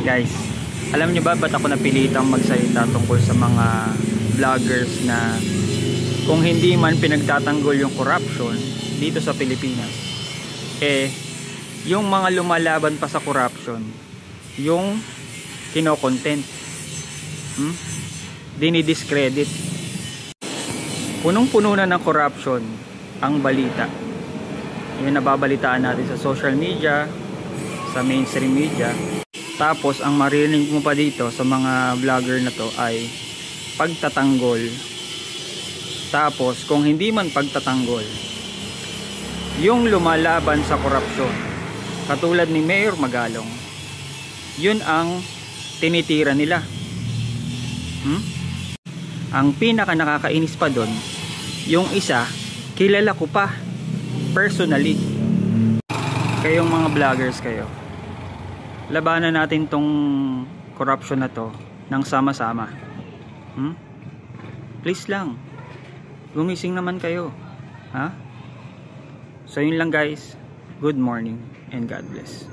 Guys, alam nyo ba ba't ako napilitang magsalita tungkol sa mga vloggers na kung hindi man pinagtatanggol yung corruption dito sa Pilipinas, yung mga lumalaban pa sa corruption yung kino-content, dinidiscredit. Punong-puno na ng corruption ang balita. Yung nababalitaan natin sa social media, sa mainstream media. Tapos ang marinig mo pa dito sa mga vlogger na to ay pagtatanggol. Tapos kung hindi man pagtatanggol, yung lumalaban sa korupsyon, katulad ni Mayor Magalong, yun ang tinitira nila. Ang pinaka nakakainis pa doon, yung isa kilala ko pa personally. Kayong mga vloggers kayo, labanan natin tong corruption na to ng sama-sama. Please lang, gumising naman kayo, ha? So yun lang guys, good morning and God bless.